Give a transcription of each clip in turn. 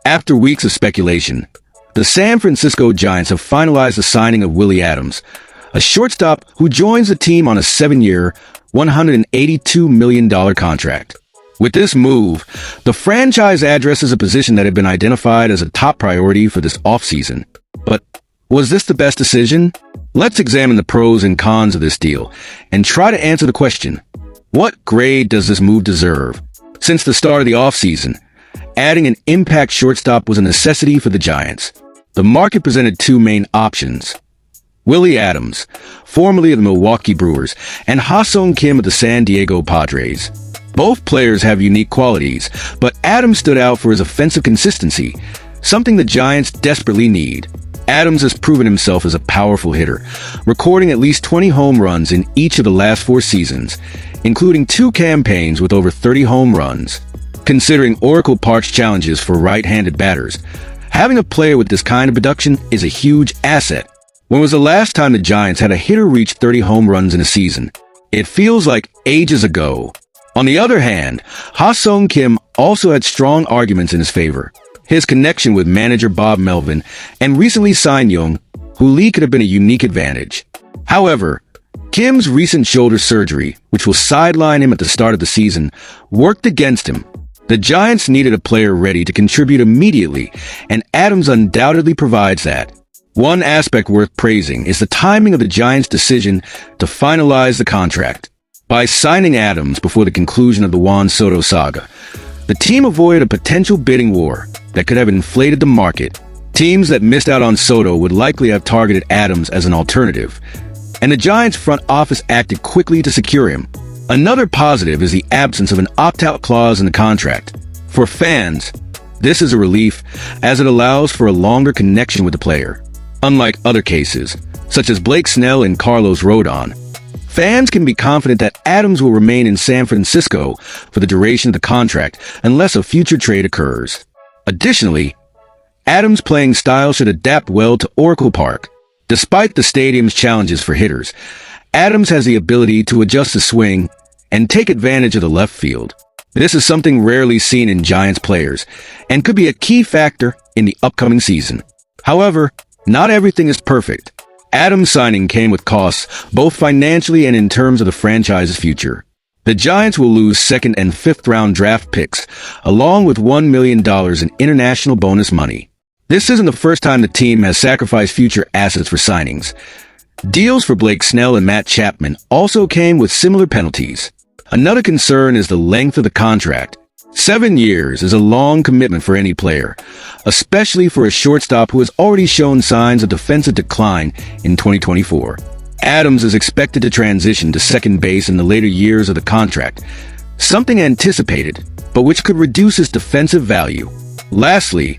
After weeks of speculation, the San Francisco Giants have finalized the signing of Willy Adames, a shortstop who joins the team on a 7-year, $182 million contract. With this move, the franchise addresses a position that had been identified as a top priority for this offseason. But was this the best decision? Let's examine the pros and cons of this deal and try to answer the question, what grade does this move deserve? Since the start of the offseason, adding an impact shortstop was a necessity for the Giants. The market presented two main options: Willy Adames, formerly of the Milwaukee Brewers, and Ha-Seong Kim of the San Diego Padres. Both players have unique qualities, but Adames stood out for his offensive consistency, something the Giants desperately need. Adames has proven himself as a powerful hitter, recording at least 20 home runs in each of the last 4 seasons, including 2 campaigns with over 30 home runs. Considering Oracle Park's challenges for right-handed batters, having a player with this kind of production is a huge asset. When was the last time the Giants had a hitter reach 30 home runs in a season? It feels like ages ago. On the other hand, Ha-Seong Kim also had strong arguments in his favor. His connection with manager Bob Melvin and recently signed Young, who Lee could have been a unique advantage. However, Kim's recent shoulder surgery, which will sideline him at the start of the season, worked against him. The Giants needed a player ready to contribute immediately, and Adames undoubtedly provides that. One aspect worth praising is the timing of the Giants' decision to finalize the contract. By signing Adames before the conclusion of the Juan Soto saga, the team avoided a potential bidding war that could have inflated the market. Teams that missed out on Soto would likely have targeted Adames as an alternative, and the Giants' front office acted quickly to secure him. Another positive is the absence of an opt-out clause in the contract. For fans, this is a relief, as it allows for a longer connection with the player. Unlike other cases, such as Blake Snell and Carlos Rodon, fans can be confident that Adames will remain in San Francisco for the duration of the contract unless a future trade occurs. Additionally, Adames' playing style should adapt well to Oracle Park. Despite the stadium's challenges for hitters, Adames has the ability to adjust his swing and take advantage of the left field. This is something rarely seen in Giants players and could be a key factor in the upcoming season. However, not everything is perfect. Adames' signing came with costs, both financially and in terms of the franchise's future. The Giants will lose 2nd and 5th round draft picks, along with $1 million in international bonus money. This isn't the first time the team has sacrificed future assets for signings. Deals for Blake Snell and Matt Chapman also came with similar penalties. Another concern is the length of the contract. 7 years is a long commitment for any player, especially for a shortstop who has already shown signs of defensive decline in 2024. Adames is expected to transition to second base in the later years of the contract, something anticipated, but which could reduce his defensive value. Lastly,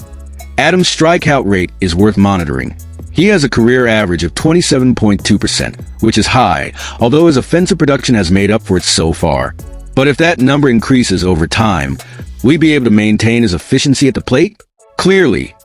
Adames' strikeout rate is worth monitoring. He has a career average of 27.2%, which is high, although his offensive production has made up for it so far. But if that number increases over time, will he be able to maintain his efficiency at the plate? Clearly,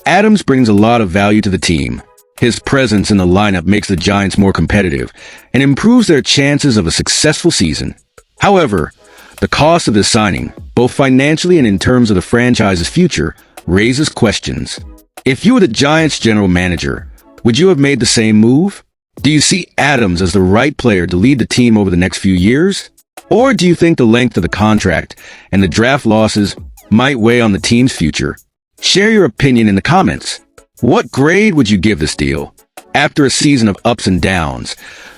Adames brings a lot of value to the team. His presence in the lineup makes the Giants more competitive and improves their chances of a successful season. However, the cost of this signing, both financially and in terms of the franchise's future, raises questions. If you were the Giants' general manager, would you have made the same move? Do you see Adames as the right player to lead the team over the next few years? Or do you think the length of the contract and the draft losses might weigh on the team's future? Share your opinion in the comments. What grade would you give this deal? After a season of ups and downs,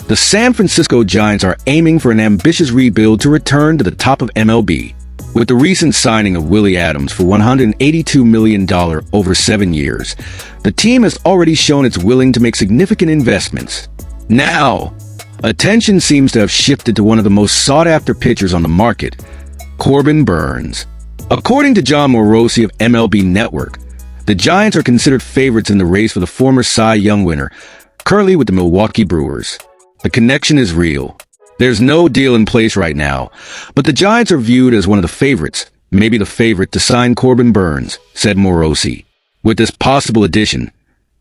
the San Francisco Giants are aiming for an ambitious rebuild to return to the top of MLB. With the recent signing of Willy Adames for $182 million over 7 years, the team has already shown it's willing to make significant investments. Now, attention seems to have shifted to one of the most sought-after pitchers on the market, Corbin Burnes. According to John Morosi of MLB Network, the Giants are considered favorites in the race for the former Cy Young winner, currently with the Milwaukee Brewers. The connection is real. There's no deal in place right now, but the Giants are viewed as one of the favorites, maybe the favorite to sign Corbin Burnes, said Morosi. With this possible addition,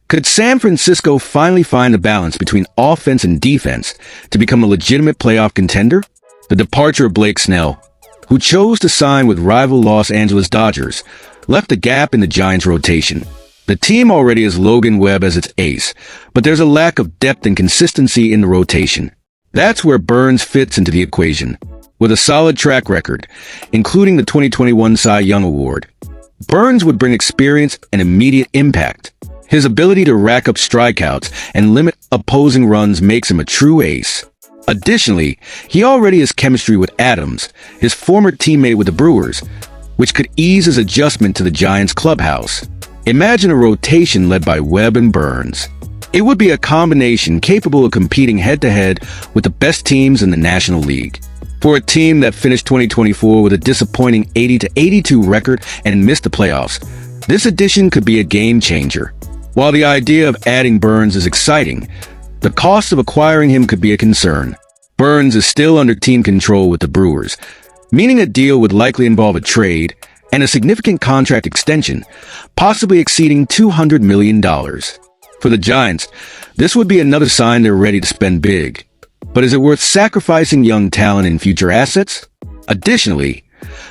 could San Francisco finally find a balance between offense and defense to become a legitimate playoff contender? The departure of Blake Snell, who chose to sign with rival Los Angeles Dodgers, left a gap in the Giants' rotation. The team already has Logan Webb as its ace, but there's a lack of depth and consistency in the rotation. That's where Burnes fits into the equation. With a solid track record, including the 2021 Cy Young Award, Burnes would bring experience and immediate impact. His ability to rack up strikeouts and limit opposing runs makes him a true ace. Additionally, he already has chemistry with Adames, his former teammate with the Brewers, which could ease his adjustment to the Giants' clubhouse. Imagine a rotation led by Webb and Burnes. It would be a combination capable of competing head-to-head with the best teams in the National League. For a team that finished 2024 with a disappointing 80-82 record and missed the playoffs, this addition could be a game-changer. While the idea of adding Burnes is exciting, the cost of acquiring him could be a concern. Burnes is still under team control with the Brewers, meaning a deal would likely involve a trade and a significant contract extension, possibly exceeding $200 million. For the Giants, this would be another sign they're ready to spend big. But is it worth sacrificing young talent and future assets? Additionally,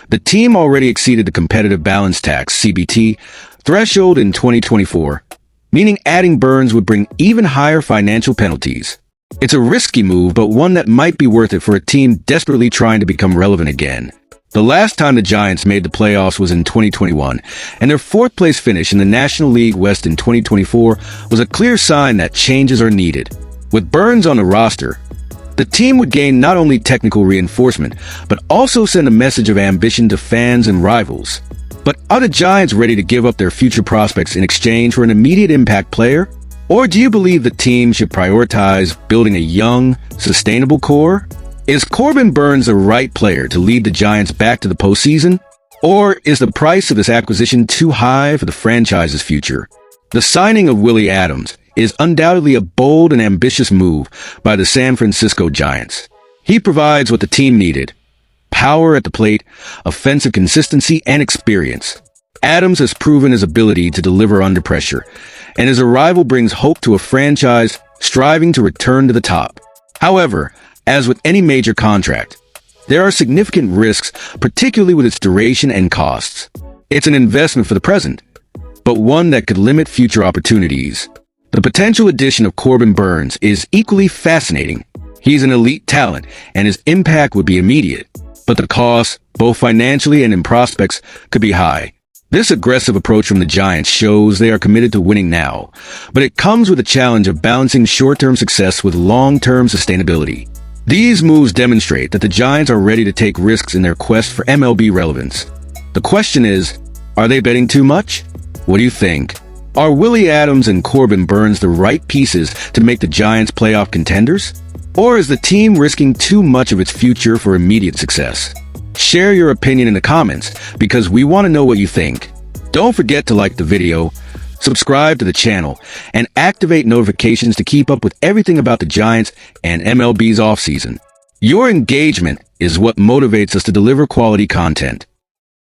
the team already exceeded the competitive balance tax (CBT) threshold in 2024, meaning adding Burnes would bring even higher financial penalties. It's a risky move, but one that might be worth it for a team desperately trying to become relevant again. The last time the Giants made the playoffs was in 2021, and their fourth-place finish in the National League West in 2024 was a clear sign that changes are needed. With Burnes on the roster, the team would gain not only technical reinforcement, but also send a message of ambition to fans and rivals. But are the Giants ready to give up their future prospects in exchange for an immediate impact player? Or do you believe the team should prioritize building a young, sustainable core? Is Corbin Burnes the right player to lead the Giants back to the postseason? Or is the price of this acquisition too high for the franchise's future? The signing of Willy Adames is undoubtedly a bold and ambitious move by the San Francisco Giants. He provides what the team needed: power at the plate, offensive consistency, and experience. Adames has proven his ability to deliver under pressure, and his arrival brings hope to a franchise striving to return to the top. However, as with any major contract, there are significant risks, particularly with its duration and costs. It's an investment for the present, but one that could limit future opportunities. The potential addition of Corbin Burnes is equally fascinating. He's an elite talent, and his impact would be immediate. But the cost, both financially and in prospects, could be high. This aggressive approach from the Giants shows they are committed to winning now, but it comes with the challenge of balancing short-term success with long-term sustainability. These moves demonstrate that the Giants are ready to take risks in their quest for MLB relevance. The question is, are they betting too much? What do you think? Are Willy Adames and Corbin Burnes the right pieces to make the Giants playoff contenders? Or is the team risking too much of its future for immediate success? Share your opinion in the comments, because we want to know what you think. Don't forget to like the video, subscribe to the channel, and activate notifications to keep up with everything about the Giants and MLB's offseason. Your engagement is what motivates us to deliver quality content.